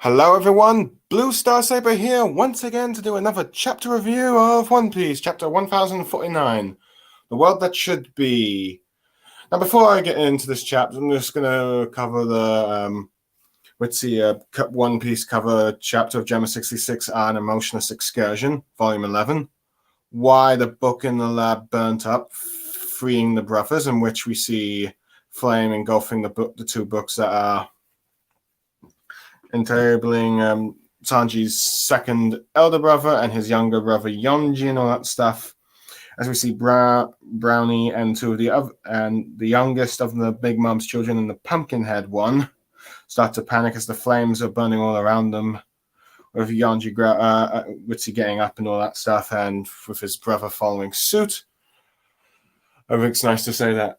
Hello everyone, Blue Star Saber here once again to do another chapter review of One Piece, chapter 1049, The World That Should Be. Now before I get into this chapter, I'm just going to cover the, One Piece cover chapter of Gemma 66, An Emotionless Excursion, Volume 11, why the book in the lab burnt up, freeing the brothers, in which we see flame engulfing the two books that are enabling Sanji's second elder brother and his younger brother Yonji and all that stuff. As we see Brownie and two of the youngest of the Big Mom's children and the Pumpkinhead one start to panic as the flames are burning all around them, with Yonji Witzy getting up and all that stuff, and with his brother following suit. I think it's nice to say that.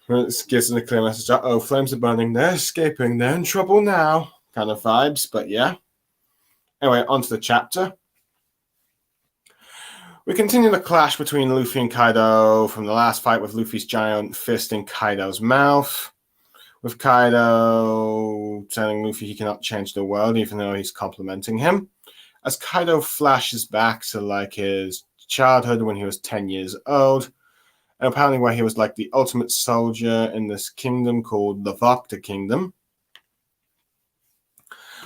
It gives them a clear message. Flames are burning. They're escaping. They're in trouble now. Kind of vibes, but yeah. Anyway, on to the chapter. We continue the clash between Luffy and Kaido from the last fight, with Luffy's giant fist in Kaido's mouth, with Kaido telling Luffy he cannot change the world, even though he's complimenting him, as Kaido flashes back to like his childhood when he was 10 years old, and apparently where he was like the ultimate soldier in this kingdom called the Vokta Kingdom,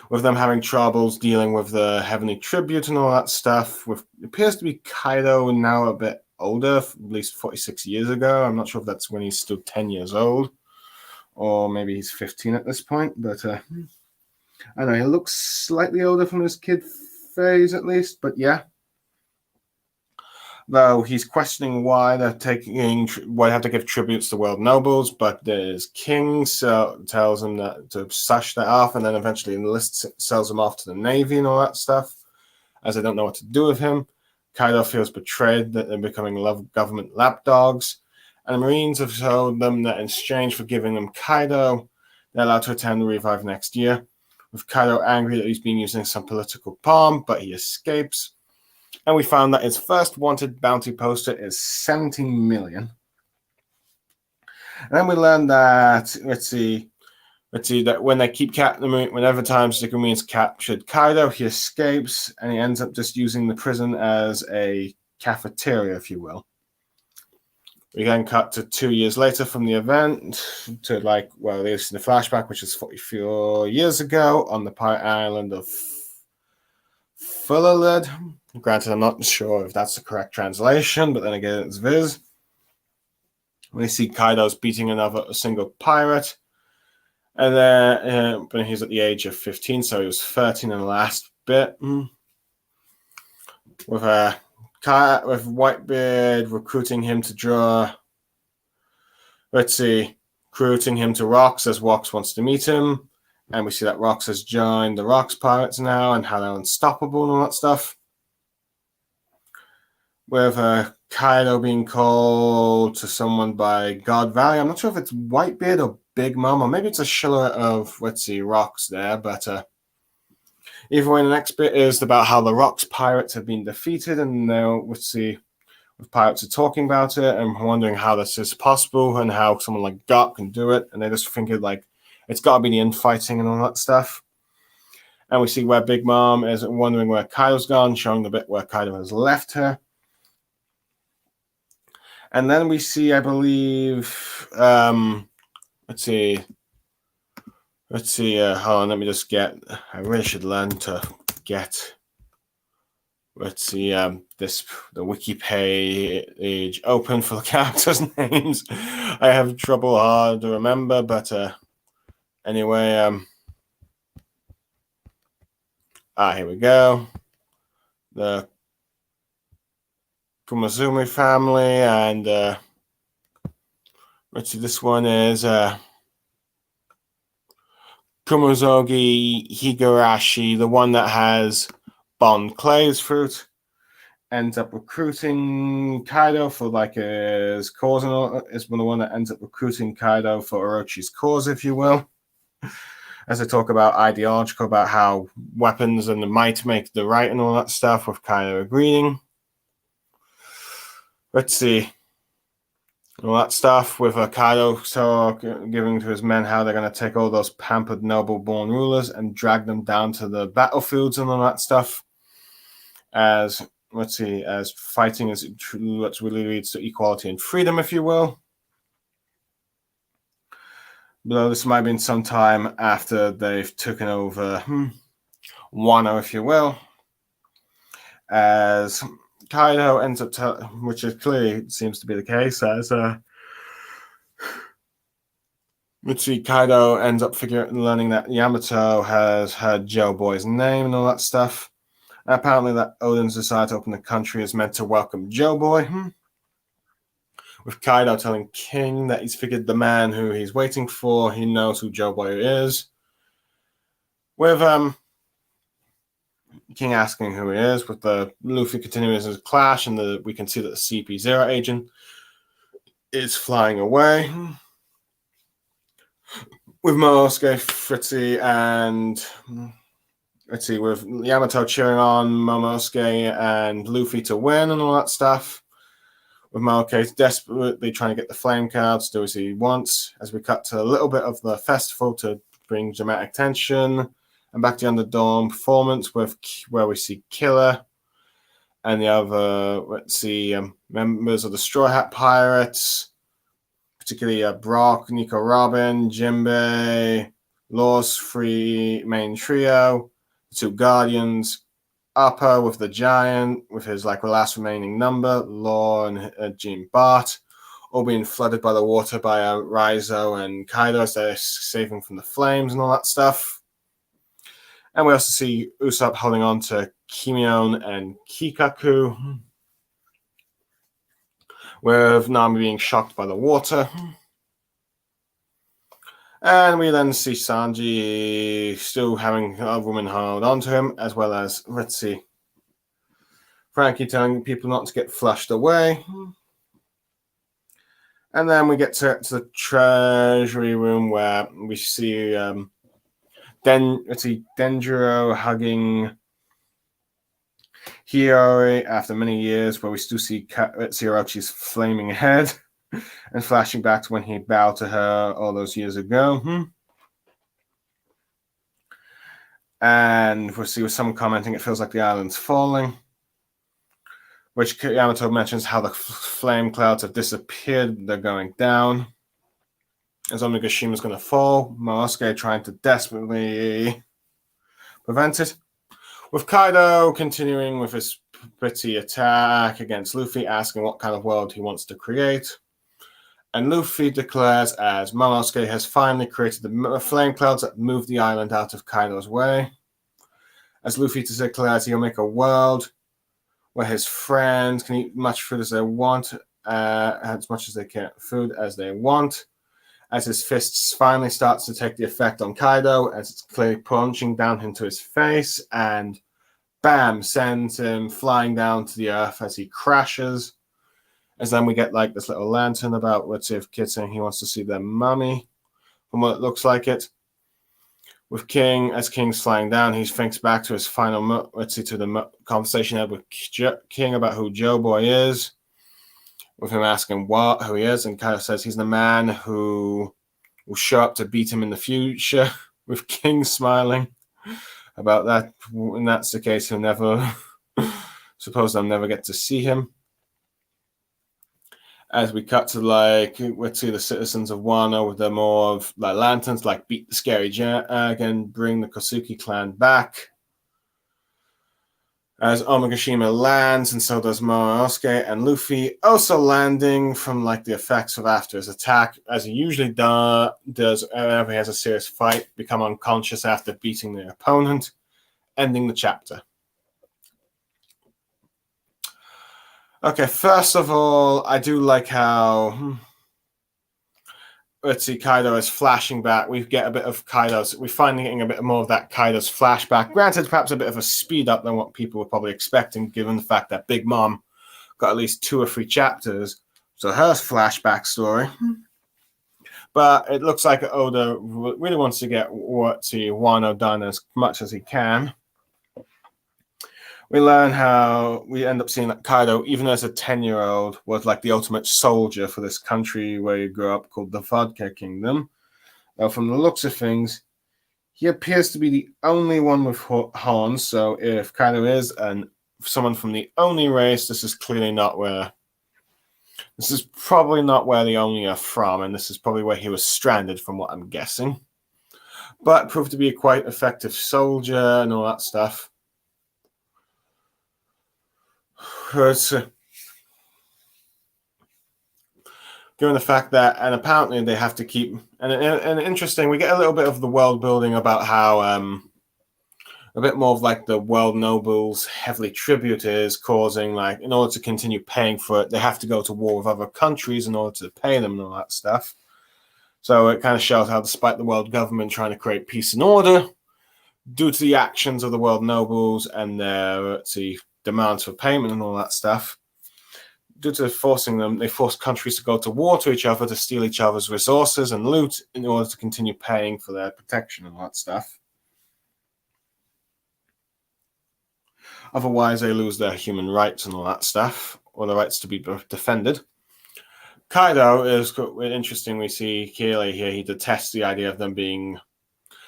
with them having troubles dealing with the heavenly tribute and all that stuff. With it appears to be Kaido now a bit older, at least 46 years ago. I'm not sure if that's when he's still 10 years old, or maybe he's 15 at this point. But I don't know, he looks slightly older from his kid phase at least. But yeah. Though he's questioning why they have to give tributes to world nobles, but his king tells him that to sash that off, and then eventually sells him off to the navy and all that stuff, as they don't know what to do with him. Kaido feels betrayed that they're becoming government lapdogs, and the Marines have told them that in exchange for giving them Kaido, they're allowed to attend the revive next year. With Kaido angry that he's been using some political palm, but he escapes. And we found that his first wanted bounty poster is 17 million. And then we learned that, that when they keep whenever times the Marines captured Kaido, he escapes, and he ends up just using the prison as a cafeteria, if you will. We then cut to 2 years later from the event to this in the flashback, which is 44 years ago on the pirate island of Fullerled. Granted, I'm not sure if that's the correct translation, but then again, it's Viz. We see Kaido's beating a single pirate, and then but he's at the age of 15, so he was 13 in the last bit. With Whitebeard recruiting him to recruiting him to Rocks, as Rocks wants to meet him, and we see that Rocks has joined the Rocks Pirates now and how they're unstoppable and all that stuff. With Kaido being called to someone by God Valley. I'm not sure if it's Whitebeard or Big Mom, or maybe it's a silhouette of, Rocks there, but either way, the next bit is about how the Rocks Pirates have been defeated, and now pirates are talking about it and wondering how this is possible and how someone like Garp can do it, and they just think it's got to be the infighting and all that stuff. And we see where Big Mom is wondering where Kaido's gone, showing the bit where Kaido has left her. And then we see, I believe, hold on, let me just I really should learn to get, the wiki page open for the characters' names. I have trouble hard to remember, but anyway, here we go. The Kumazumi family, and this one is Kumazogi Higurashi, the one that has Bon Clay's fruit, ends up recruiting Kaido for his cause, and is the one that ends up recruiting Kaido for Orochi's cause, if you will. As they talk about ideological, about how weapons and the might make the right and all that stuff, with Kaido agreeing. all that stuff with Kaido giving to his men how they're going to take all those pampered noble-born rulers and drag them down to the battlefields and all that stuff. As fighting is what really leads to equality and freedom, if you will. Though this might have been some time after they've taken over Wano, if you will. As Kaido ends up, which is clearly seems to be the case, as Kaido ends up learning that Yamato has heard Joe Boy's name and all that stuff. And apparently, that Oden's decided to open the country is meant to welcome Joe Boy. With Kaido telling King that he's figured the man who he's waiting for, he knows who Joe Boy is. With King asking who he is, with the Luffy continuing his clash, and we can see that the CP0 agent is flying away. With Momosuke, Fritzy, and with Yamato cheering on Momosuke and Luffy to win and all that stuff. With Momosuke desperately trying to get the flame cards, do as he wants, as we cut to a little bit of the festival to bring dramatic tension. And back to the Underdome performance where we see Killer and the other, members of the Straw Hat Pirates, particularly Brock, Nico Robin, Jinbei, Law's free main trio, the two Guardians, Upper with the Giant, with his last remaining number, Law and Jean Bart, all being flooded by the water by Raizo and Kaido as they're saving from the flames and all that stuff. And we also see Usopp holding on to Kimion and Kikaku, with Nami being shocked by the water. And we then see Sanji still having a woman hold on to him, as well as, Frankie telling people not to get flushed away. And then we get to the treasury room where we see Denjiro hugging Hiyori after many years, where we still see Orochi's flaming head and flashing back to when he bowed to her all those years ago. And we'll see with someone commenting, it feels like the island's falling, which Yamato mentions how the flame clouds have disappeared, they're going down. As Omigashima's going to fall, Momosuke trying to desperately prevent it. With Kaido continuing with his pretty attack against Luffy, asking what kind of world he wants to create. And Luffy declares as Momosuke has finally created the flame clouds that move the island out of Kaido's way. As Luffy declares he'll make a world where his friends can eat much food as they want, as much as they can, food as they want. As his fists finally starts to take the effect on Kaido, as it's clearly punching down into his face, and bam, sends him flying down to the earth as he crashes. As then we get this little lantern about kid saying he wants to see their mummy, from what it looks like it. With King, as King's flying down, he thinks back to his final, to the conversation he had with King about who Joe Boy is. With him asking who he is, and Kaido says he's the man who will show up to beat him in the future, with King smiling about that. And that's the case, he'll never, suppose they'll never get to see him. As we cut to the citizens of Wano with their more of lanterns, beat the scary dragon, bring the Kosuke clan back. As Omagashima lands, and so does Momosuke and Luffy, also landing from the effects of after his attack, as he usually does whenever he has a serious fight, become unconscious after beating their opponent, ending the chapter. Okay, first of all, I do like how Kaido is flashing back. We get a bit of we're finally getting a bit more of that Kaido's flashback. Granted, perhaps a bit of a speed up than what people were probably expecting, given the fact that Big Mom got at least 2 or 3 chapters. So her flashback story. But it looks like Oda really wants to get Wano done as much as he can. we learn how we end up seeing that Kaido, even as a 10-year-old, was like the ultimate soldier for this country where he grew up called the Vodka Kingdom. Now, from the looks of things, he appears to be the only one with horns, so if Kaido is someone from the Oni race, this is probably not where the Oni are from, and this is probably where he was stranded, from what I'm guessing. But proved to be a quite effective soldier and all that stuff. Given the fact that, and apparently they have to keep, and interesting, we get a little bit of the world building about how a bit more of like the world nobles heavily tribute is causing, like, in order to continue paying for it, they have to go to war with other countries in order to pay them and all that stuff. So it kind of shows how, despite the world government trying to create peace and order, due to the actions of the world nobles and their demands for payment and all that stuff, due to forcing them, they force countries to go to war to each other to steal each other's resources and loot in order to continue paying for their protection and all that stuff. Otherwise, they lose their human rights and all that stuff, or the rights to be defended. Kaido is interesting. We see clearly here he detests the idea of them being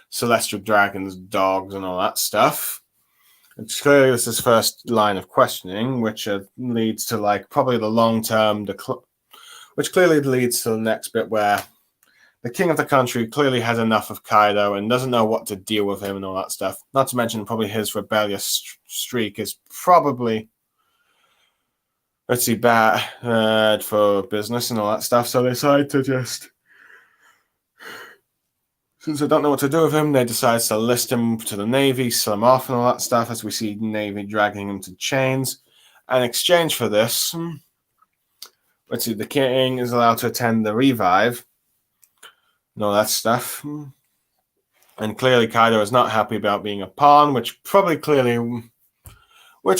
celestial dragons, dogs, and all that stuff. It's clearly this is his first line of questioning, which leads to like probably the long-term which clearly leads to the next bit where the king of the country clearly has enough of Kaido and doesn't know what to deal with him and all that stuff. Not to mention probably his rebellious streak is probably, bad for business and all that stuff. So they decide to just, since they don't know what to do with him, they decide to list him to the Navy, sell him off and all that stuff, as we see the Navy dragging him to chains. And in exchange for this, the king is allowed to attend the revive and all that stuff. And clearly Kaido is not happy about being a pawn, which I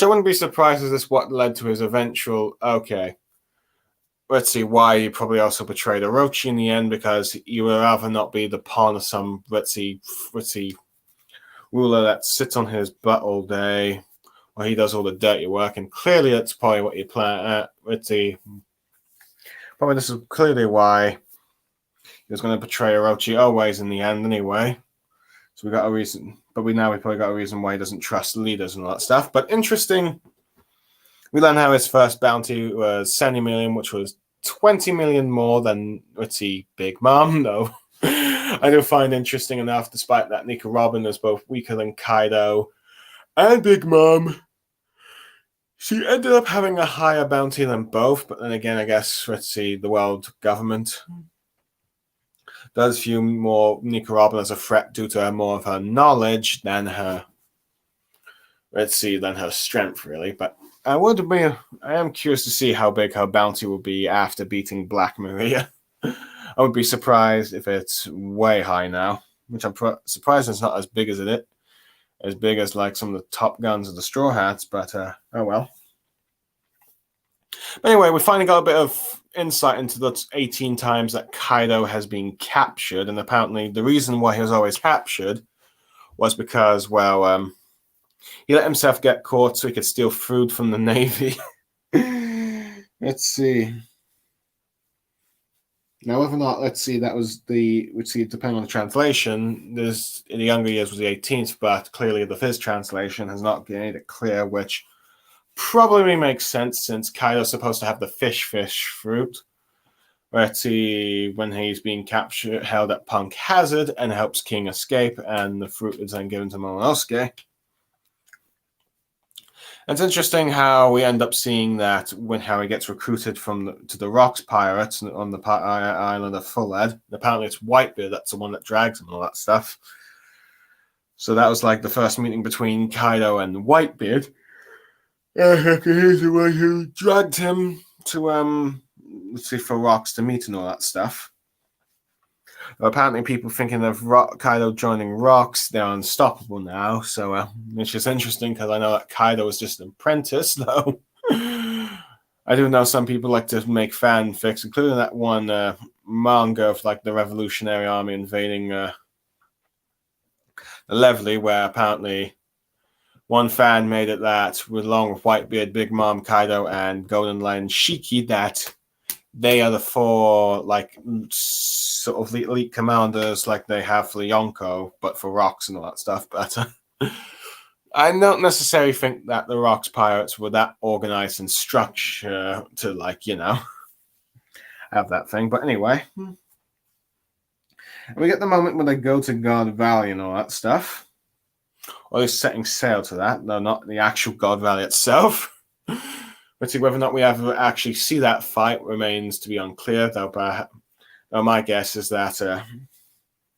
wouldn't be surprised if this is what led to his eventual, why he probably also betrayed Orochi in the end, because he would rather not be the pawn of some, ruler that sits on his butt all day, or he does all the dirty work, and clearly that's probably what you plan. Probably this is clearly why he was going to betray Orochi always in the end anyway. So we got a reason, but we probably got a reason why he doesn't trust leaders and all that stuff. But interesting, we learn how his first bounty was 70 million, which was 20 million more than Big Mom, though. I do find interesting enough, despite that Nika Robin is both weaker than Kaido and Big Mom, she ended up having a higher bounty than both. But then again, I guess the world government does view more Nika Robin as a threat due to more of her knowledge than her strength, really. But I am curious to see how big her bounty will be after beating Black Maria. I would be surprised if it's way high now, which I'm surprised it's not as big as like some of the top guns of the Straw Hats, but oh well. But anyway, we finally got a bit of insight into the 18 times that Kaido has been captured, and apparently the reason why he was always captured was because, he let himself get caught so he could steal food from the Navy. Let's see. Now, whether or not, that was depending on the translation, in the younger years was the 18th, but clearly the Fizz translation has not made it clear, which probably makes sense since Kaido's supposed to have the fish fruit, when he's being captured, held at Punk Hazard and helps King escape, and the fruit is then given to Momonosuke. It's interesting how we end up seeing that how he gets recruited to the Rocks Pirates on the island of Fullhead. Apparently it's Whitebeard that's the one that drags him and all that stuff. So that was like the first meeting between Kaido and Whitebeard. He's the one who dragged him to for Rocks to meet and all that stuff. Apparently people thinking of Kaido joining Rocks, they're unstoppable now. So which is interesting because I know that Kaido is just an apprentice, though. I do know some people like to make fanfics, including that one manga of like the Revolutionary Army invading Levely, where apparently one fan made it that, with along with Whitebeard, Big Mom, Kaido, and Golden Lion Shiki, that they are the 4 like sort of elite commanders like they have for the Yonko, but for rocks and all that stuff. But I don't necessarily think that the Rocks pirates were that organized and structured to, like, have that thing. But anyway, we get the moment when they go to God Valley and all that stuff. Or they're setting sail to that. No, not the actual God Valley itself. But whether or not we ever actually see that fight remains to be unclear, though my guess is that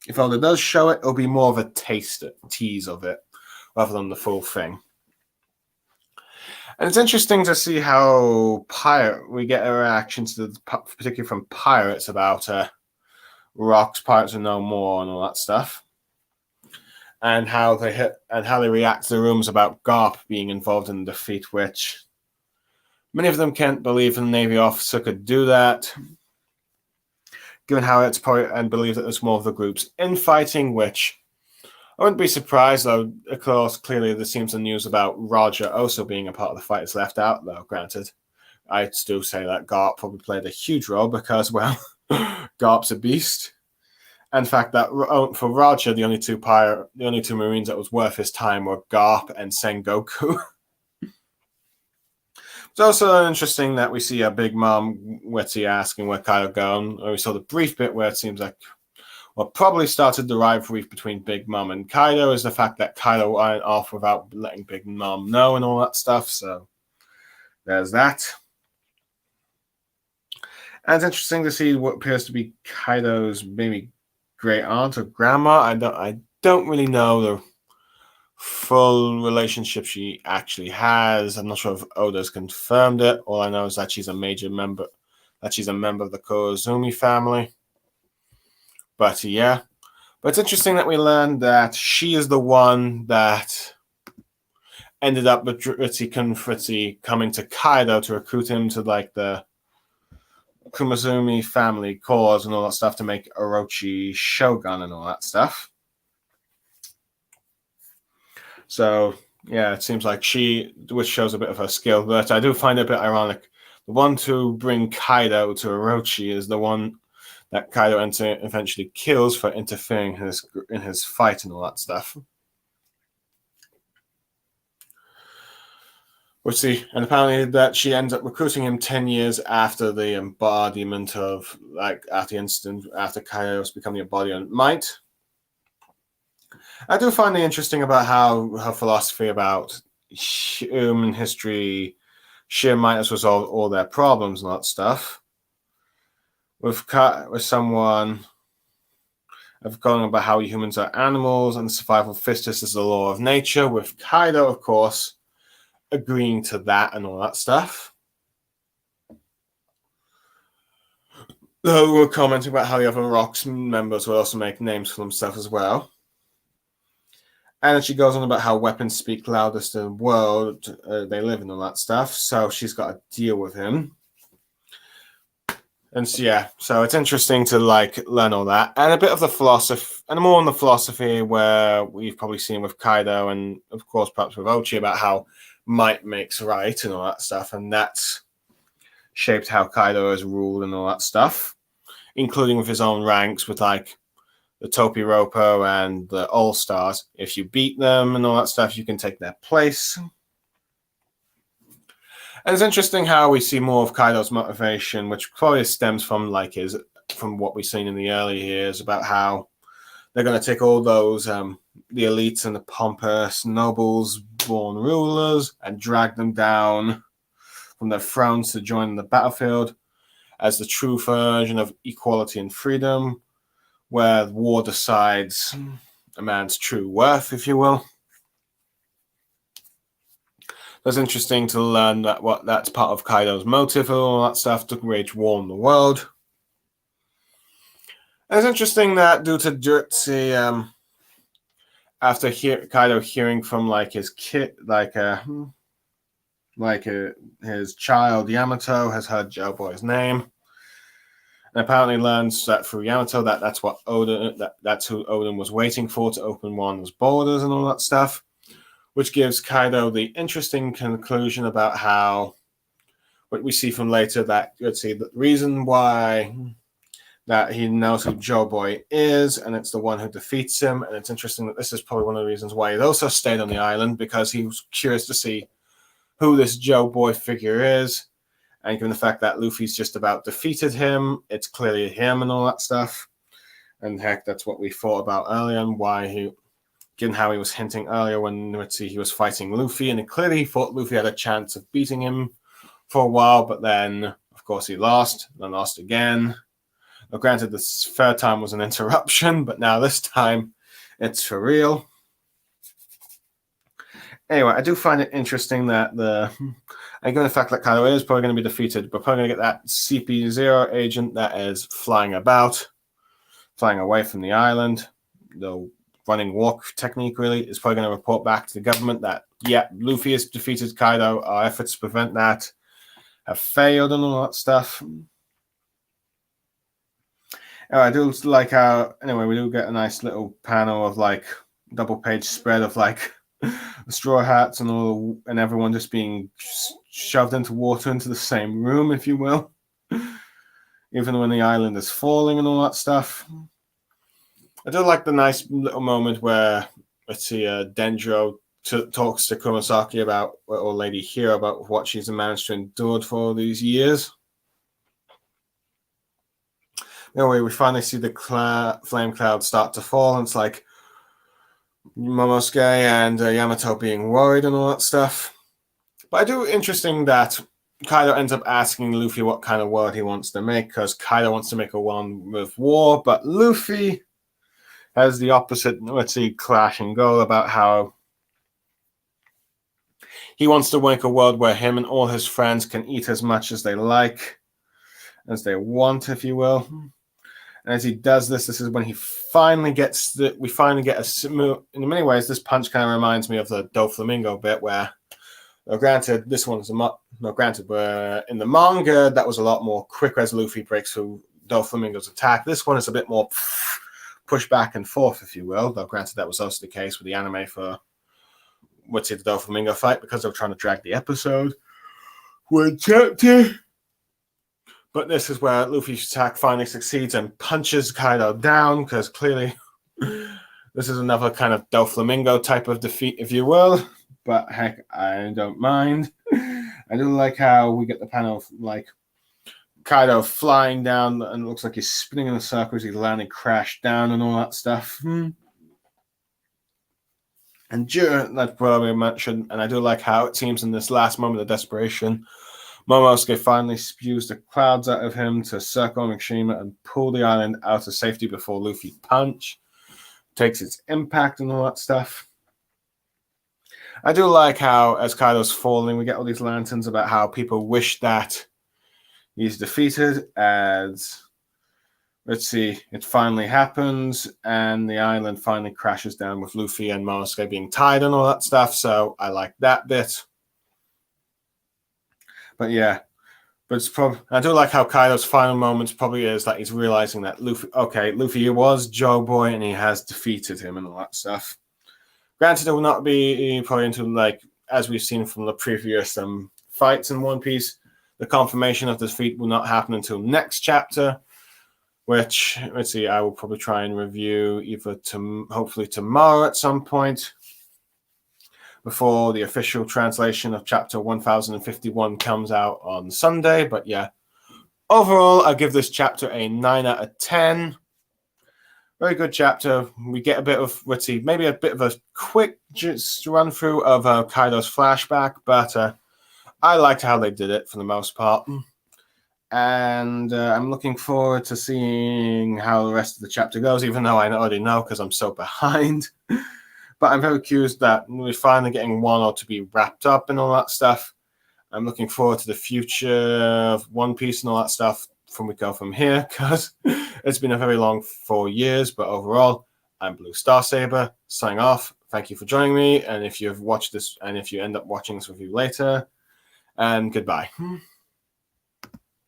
if Oda does show it, it'll be more of a tease of it, rather than the full thing. And it's interesting to see how we get a reaction to particularly from pirates about Rocks, Pirates of No More, and all that stuff, and how they react to the rumors about Garp being involved in the defeat, which many of them can't believe a Navy officer could do that, given how it's and believe that there's more of the group's infighting, which I wouldn't be surprised, though. Of course, clearly there seems the news about Roger also being a part of the fight is left out, though. Granted, I still say that Garp probably played a huge role because, well, Garp's a beast. In fact, that for Roger, the only two Marines that was worth his time were Garp and Sengoku. It's also interesting that we see a Big Mom Witty asking where Kaido going. We saw the brief bit where it seems like what probably started the rivalry between Big Mom and Kaido is the fact that Kaido went off without letting Big Mom know and all that stuff. So there's that. And it's interesting to see what appears to be Kaido's maybe great aunt or grandma. I don't really know the full relationship she actually has. I'm not sure if Oda's confirmed it. All I know is that she's a member of the Koizumi family. But yeah. But it's interesting that we learned that she is the one that ended up with Fritzy coming to Kaido to recruit him to like the Kumazumi family cause and all that stuff to make Orochi Shogun and all that stuff. So, yeah, it seems like which shows a bit of her skill, but I do find it a bit ironic. The one to bring Kaido to Orochi is the one that Kaido eventually kills for interfering in his fight and all that stuff. And apparently that she ends up recruiting him 10 years after the embodiment of, like, after Kaido's becoming the embodiment might. I do find it interesting about how her philosophy about human history, sheer might has resolved all their problems and that stuff. With someone of going about how humans are animals and survival fistus is the law of nature, with Kaido, of course, agreeing to that and all that stuff. Though we're commenting about how the other Rocks members will also make names for themselves as well. And then she goes on about how weapons speak loudest in the world they live in and all that stuff. So she's got to deal with him. And so, yeah, so it's interesting to like learn all that. And a bit of the philosophy, and more on the philosophy where we've probably seen with Kaido and, of course, perhaps with Ochi about how might makes right and all that stuff. And that's shaped how Kaido has ruled and all that stuff, including with his own ranks with like the Topiropo and the All-Stars. If you beat them and all that stuff, you can take their place. And it's interesting how we see more of Kaido's motivation, which probably stems from from what we've seen in the early years about how they're going to take all those the elites and the pompous nobles, born rulers, and drag them down from their thrones to join the battlefield as the true version of equality and freedom, where war decides a man's true worth, if you will. It's interesting to learn that's part of Kaido's motive and all that stuff to wage war in the world. And it's interesting that due to Jutsu, after Kaido hearing from like his kid, his child Yamato has heard Joe-Boy's name, and apparently learns that through Yamato that's what that's who Odin was waiting for to open one's borders and all that stuff. which gives Kaido the interesting conclusion about how what we see from later that let's see the reason why that he knows who Joe Boy is, and it's the one who defeats him. And it's interesting that this is probably one of the reasons why he also stayed on the island, because he was curious to see who this Joe Boy figure is. And given the fact that Luffy's just about defeated him, it's clearly him and all that stuff. And heck, that's what we thought about earlier, and why he, given how he was hinting earlier when let's see he was fighting Luffy, and clearly he thought Luffy had a chance of beating him for a while, but then of course he lost, then lost again. Now, granted, this third time was an interruption, but now this time it's for real. Anyway, I do find it interesting that given the fact that Kaido is probably going to be defeated, but probably going to get that CP0 agent that is flying about, flying away from the island. The running walk technique really is probably going to report back to the government that, yeah, Luffy has defeated Kaido. Our efforts to prevent that have failed and all that stuff. I do like how, anyway, we do get a nice little panel of like double page spread of like the Straw Hats and everyone just being shoved into water into the same room, if you will, even when the island is falling and all that stuff. I do like the nice little moment where let's see Dendro talks to Kurosaki about or Lady Hero about what she's managed to endure for all these years. Anyway, we finally see the flame cloud start to fall, and it's like Momosuke and Yamato being worried and all that stuff. But I do interesting that Kaido ends up asking Luffy what kind of world he wants to make, because Kaido wants to make a one with war, but Luffy has the opposite, let's see, clash and go about how he wants to make a world where him and all his friends can eat as much as they like, as they want, if you will. And as he does this, this is when he finally gets we finally get in many ways, this punch kind of reminds me of the Doflamingo bit where, granted, this one's granted, but in the manga, that was a lot more quick as Luffy breaks through Doflamingo's attack. This one is a bit more push back and forth, if you will, though granted, that was also the case with the anime for, let's say, the Doflamingo fight, because they were trying to drag the episode one chapter. But this is where Luffy's attack finally succeeds and punches Kaido down, because clearly this is another kind of Doflamingo type of defeat, if you will. But heck, I don't mind. I do like how we get the panel of like Kaido flying down, and it looks like he's spinning in a circle as he's landing crash down and all that stuff. And during that, probably mentioned, and I do like how it seems in this last moment of desperation, Momosuke finally spews the clouds out of him to circle Mishima and pull the island out of safety before Luffy punch takes its impact and all that stuff. I do like how, as Kaido's falling, we get all these lanterns about how people wish that he's defeated, as, let's see, it finally happens, and the island finally crashes down with Luffy and Momosuke being tied and all that stuff, so I like that bit. But yeah, but it's probably, I do like how Kaido's final moments probably is that he's realizing that Luffy was Joe Boy and he has defeated him and all that stuff. Granted, it will not be probably into, like, as we've seen from the previous fights in One Piece, the confirmation of defeat will not happen until next chapter, which, let's see, I will probably try and review either hopefully tomorrow at some point, before the official translation of chapter 1051 comes out on Sunday. But yeah, overall, I give this chapter a 9 out of 10. Very good chapter. We get a bit of, let's see, maybe a bit of a quick just run through of Kaido's flashback, but I liked how they did it for the most part. And I'm looking forward to seeing how the rest of the chapter goes, even though I already know because I'm so behind. But I'm very curious that we're finally getting Wano to be wrapped up and all that stuff. I'm looking forward to the future of One Piece and all that stuff we go from here, because it's been a very long 4 years. But overall, I'm Blue Star Saber, signing off. Thank you for joining me. And if you've watched this, and if you end up watching this review later, and goodbye.